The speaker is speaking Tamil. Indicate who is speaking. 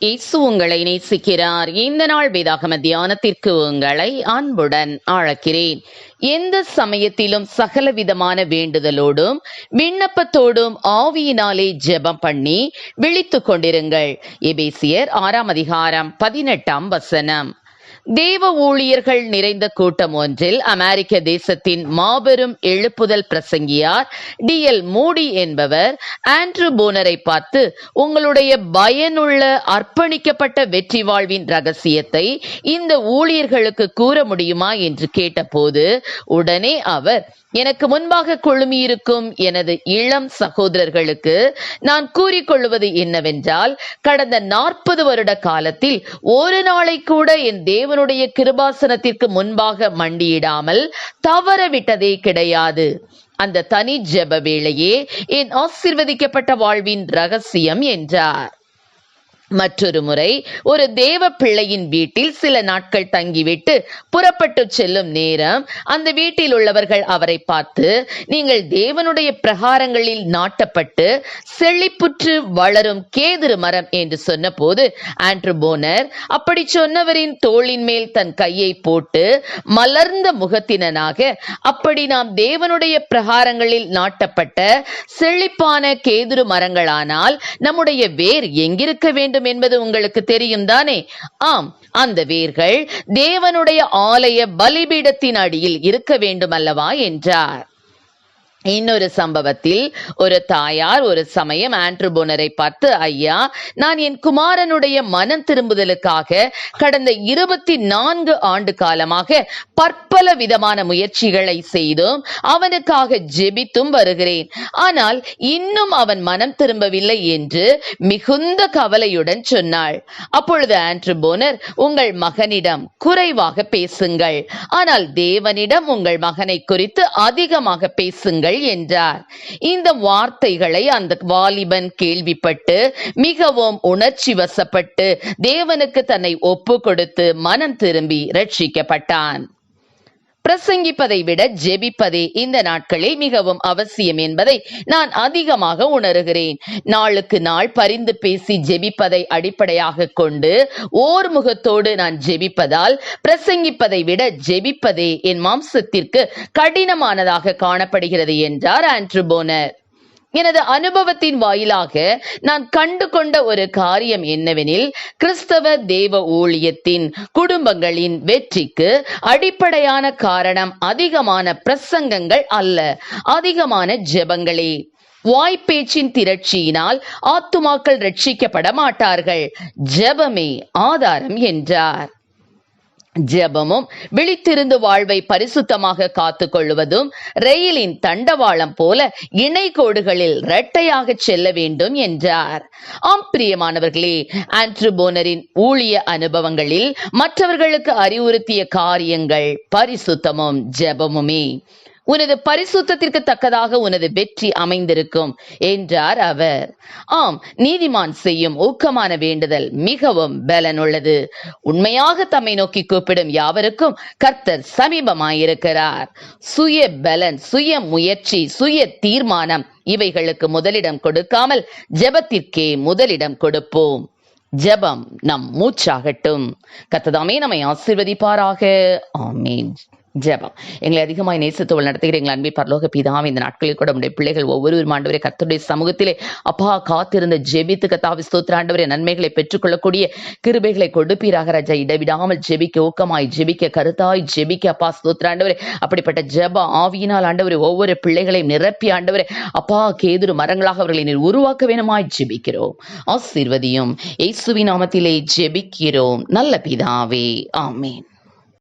Speaker 1: இயேசு உங்களை நேசிக்கிறார். இந்த நாள் வேதாகம தியானத்திற்கு உங்களை அன்புடன் அழைக்கிறேன். எந்த சமயத்திலும் சகலவிதமான வேண்டுதலோடும் விண்ணப்பத்தோடும் ஆவியினாலே ஜெபம் பண்ணி விழித்துக் கொண்டிருங்கள். எபேசியர் 6:18 தேவ ஊழியர்கள் நிறைந்த கூட்டம் ஒன்றில் அமெரிக்க தேசத்தின் மாபெரும் எழுப்புதல் பிரசங்கியார் D.L. மூடி என்பவர் ஆண்ட்ரூ போனரை பார்த்து, உங்களுடைய பயனுள்ள அர்ப்பணிக்கப்பட்ட வெற்றி வாழ்வின் ரகசியத்தை இந்த ஊழியர்களுக்கு கூற முடியுமா என்று கேட்டபோது உடனே அவர், எனக்கு முன்பாக குழுமியிருக்கும் எனது இளம் சகோதரர்களுக்கு நான் கூறிக்கொள்வது என்னவென்றால், கடந்த 40 வருட காலத்தில் ஒரு நாளை கூட என் தேவனுடைய கிருபாசனத்திற்கு முன்பாக மண்டியிடாமல் தவறவிட்டதே கிடையாது. அந்த தனி ஜெப வேளையே என் ஆசீர்வதிக்கப்பட்ட வாழ்வின் ரகசியம் என்றார். மற்றொரு முறை ஒரு தேவ பிள்ளையின் வீட்டில் சில நாட்கள் தங்கிவிட்டு புறப்பட்டு செல்லும் நேரம் அந்த வீட்டில் உள்ளவர்கள் அவரை பார்த்து, நீங்கள் தேவனுடைய பிரகாரங்களில் நாட்டப்பட்டு செழிப்புற்று வளரும் கேதுரு மரம் என்று சொன்ன போது ஆண்ட்ரூ போனர் அப்படி சொன்னவரின் தோளின் மேல் தன் கையை போட்டு மலர்ந்த முகத்தினனாக, அப்படி நாம் தேவனுடைய பிரகாரங்களில் நாட்டப்பட்ட செழிப்பான கேதுரு மரங்களானால் நம்முடைய வேர் எங்கிருக்க வேண்டும் என்பது உங்களுக்கு தெரியும் தானே? ஆம், அந்த வேர்கள் தேவனுடைய ஆலய பலிபீடத்தின் அடியில் இருக்க வேண்டும் அல்லவா என்றார். இன்னொரு சம்பவத்தில் ஒரு தாயார் ஒரு சமயம் ஆண்ட்ரூ போனரை பார்த்து, ஐயா, நான் என் குமாரனுடைய மனம் திரும்புதலுக்காக கடந்த 24 ஆண்டு காலமாக பற்பல விதமான முயற்சிகளை செய்தும் அவனுக்காக ஜெபித்தும் வருகிறேன். ஆனால் இன்னும் அவன் மனம் திரும்பவில்லை என்று மிகுந்த கவலையுடன் சொன்னாள். அப்பொழுது ஆண்ட்ரூ போனர், உங்கள் மகனிடம் குறைவாக பேசுங்கள், ஆனால் தேவனிடம் உங்கள் மகனை குறித்து அதிகமாக பேசுங்கள் என்றார். இந்த வார்த்தைகளை அந்த வாலிபன் கேள்விப்பட்டு மிகவும் உணர்ச்சி வசப்பட்டு தேவனுக்கு தன்னை ஒப்பு கொடுத்து மனம் திரும்பி ரட்சிக்கப்பட்டான். பிரசங்கிப்பதை விட ஜெபிப்பதே இந்த நாட்களில் மிகவும் அவசியம் என்பதை நான் அதிகமாக உணர்கிறேன். நாளுக்கு நாள் பரிந்து பேசி ஜெபிப்பதை அடிப்படையாக கொண்டு ஓர் முகத்தோடு நான் ஜெபிப்பதால் பிரசங்கிப்பதை விட ஜெபிப்பதே என் மாம்சத்திற்கு கடினமானதாக காணப்படுகிறது என்றார் ஆண்ட்ரூ போனர். எனது அனுபவத்தின் வாயிலாக நான் கண்டு கொண்ட ஒரு காரியம் என்னவெனில், கிறிஸ்தவ தேவ ஊழியத்தின் குடும்பங்களின் வெற்றிக்கு அடிப்படையான காரணம் அதிகமான பிரசங்கங்கள் அல்ல, அதிகமான ஜெபங்களே. வாய்ப்பேச்சின் திரட்சியினால் ஆத்துமாக்கள் ரட்சிக்கப்பட மாட்டார்கள், ஜெபமே ஆதாரம் என்றார். ஜெபமும் விழித்திருந்து வாழ்வை பரிசுத்தமாக காத்துக் கொள்வதும் ரயிலின் தண்டவாளம் போல இணை கோடுகளில் இரட்டையாக செல்ல வேண்டும் என்றார். ஆம் பிரியமானவர்களே, ஆண்ட்ரூ போனரின் ஊழிய அனுபவங்களில் மற்றவர்களுக்கு அறிவுறுத்திய காரியங்கள் பரிசுத்தமும் ஜெபமுமே. உனது பரிசுத்தத்திற்கு தக்கதாக உனது வெற்றி அமைந்திருக்கும் என்றார் அவர். ஆம், நீதிமான் செய்யும் ஊக்கமான வேண்டுதல் மிகவும் பலனுள்ளது. உண்மையாக தம்மை நோக்கி கூப்பிடும் யாவருக்கும் கர்த்தர் சமீபமாயிருக்கிறார். சுய பலன், சுய முயற்சி, சுய தீர்மானம் இவைகளுக்கு முதலிடம் கொடுக்காமல் ஜெபத்திற்கே முதலிடம் கொடுப்போம். ஜெபம் நம் மூச்சாகட்டும். கர்த்தர் நம்மை ஆசீர்வதிப்பாராக. ஆமென். ஜெபம். எங்களை அதிகமாய் நேசித்து நடத்துகிற எங்கள் அன்பை பரலோக பிதாவே, இந்த நாட்களில் கூட உடைய பிள்ளைகள் ஒவ்வொருவரும் ஆண்டவரே கர்த்தருடைய சமூகத்திலே அப்பா காத்திருந்த ஜெபித்து கர்த்தாவே ஸ்தோத்திர ஆண்டவரே நன்மைகளை பெற்றுக்கொள்ளக்கூடிய கிருபைகளை கொடுப்பீராக ராஜா. இடைவிடாமல் ஜெபிக்க, ஊக்கமாய் ஜெபிக்க, கருத்தாய் ஜெபிக்க அப்பா ஸ்தோத்திர ஆண்டவரே. அப்படிப்பட்ட ஜெப ஆவியினால் ஆண்டவரே ஒவ்வொரு பிள்ளைகளையும் நிரப்பி ஆண்டவரே அப்பா கேதுரு மரங்களாக அவர்களை நீர் உருவாக்க வேணுமாய் ஜெபிக்கிறோம். ஆசீர்வதியும். இயேசுவின் நாமத்திலே ஜெபிக்கிறோம் நல்ல பிதாவே. ஆமென்.